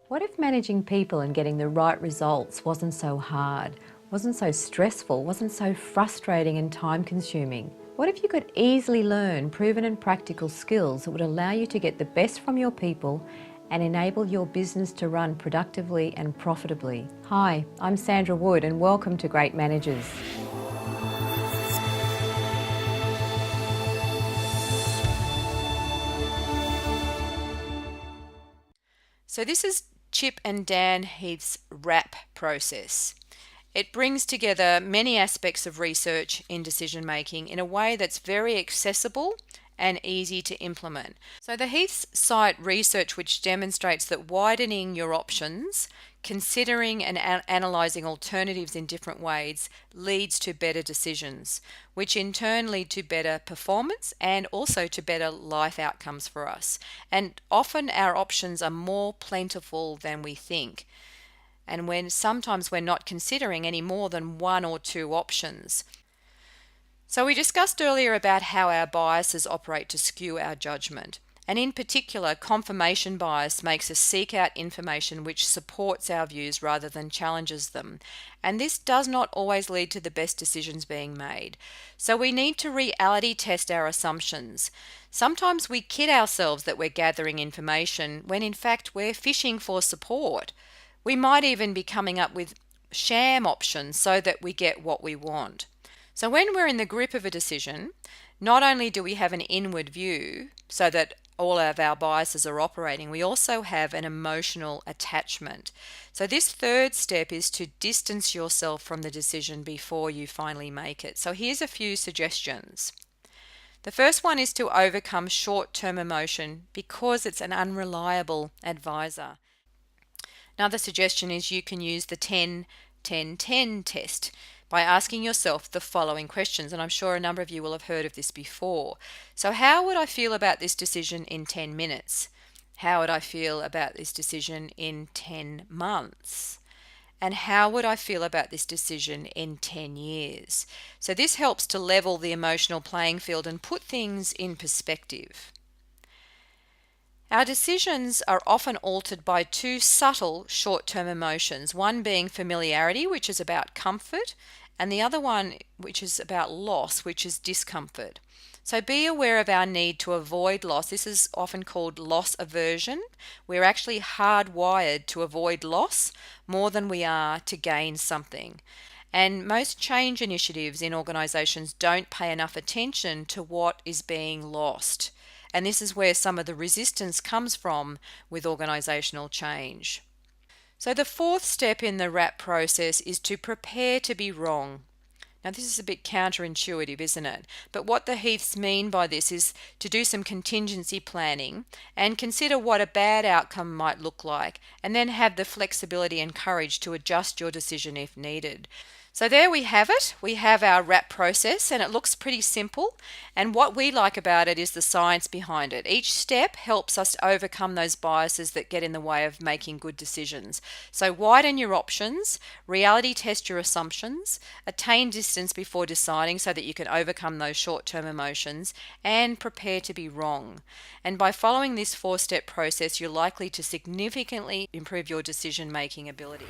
What if managing people and getting the right results wasn't so hard, wasn't so stressful, wasn't so frustrating and time-consuming? What if you could easily learn proven and practical skills that would allow you to get the best from your people and enable your business to run productively and profitably? Hi, I'm Sandra Wood and welcome to Great Managers. So this is Chip and Dan Heath's RAP process. It brings together many aspects of research in decision making in a way that's very accessible and easy to implement. So the Heaths cite research which demonstrates that widening your options, considering and analysing alternatives in different ways leads to better decisions, which in turn lead to better performance and also to better life outcomes for us. And often our options are more plentiful than we think. And when sometimes we're not considering any more than one or two options. So we discussed earlier about how our biases operate to skew our judgment. And in particular, confirmation bias makes us seek out information which supports our views rather than challenges them. And this does not always lead to the best decisions being made. So we need to reality test our assumptions. Sometimes we kid ourselves that we're gathering information when in fact we're fishing for support. We might even be coming up with sham options so that we get what we want. So when we're in the grip of a decision, not only do we have an inward view so that all of our biases are operating, we also have an emotional attachment. So this third step is to distance yourself from the decision before you finally make it. So here's a few suggestions. The first one is to overcome short-term emotion because it's an unreliable advisor. Another suggestion is you can use the 10-10-10 test by asking yourself the following questions, and I'm sure a number of you will have heard of this before. So how would I feel about this decision in 10 minutes? How would I feel about this decision in 10 months? And how would I feel about this decision in 10 years? So this helps to level the emotional playing field and put things in perspective. Our decisions are often altered by two subtle short-term emotions, one being familiarity, which is about comfort, and the other one which is about loss, which is discomfort. So be aware of our need to avoid loss. This is often called loss aversion. We're actually hardwired to avoid loss more than we are to gain something. And most change initiatives in organisations don't pay enough attention to what is being lost. And this is where some of the resistance comes from with organisational change. So the fourth step in the RAP process is to prepare to be wrong. Now this is a bit counterintuitive, isn't it? But what the Heaths mean by this is to do some contingency planning and consider what a bad outcome might look like, and then have the flexibility and courage to adjust your decision if needed. So there we have it. We have our RAP process and it looks pretty simple. And what we like about it is the science behind it. Each step helps us to overcome those biases that get in the way of making good decisions. So widen your options, reality test your assumptions, attain distance before deciding so that you can overcome those short-term emotions, and prepare to be wrong. And by following this four-step process, you're likely to significantly improve your decision-making ability.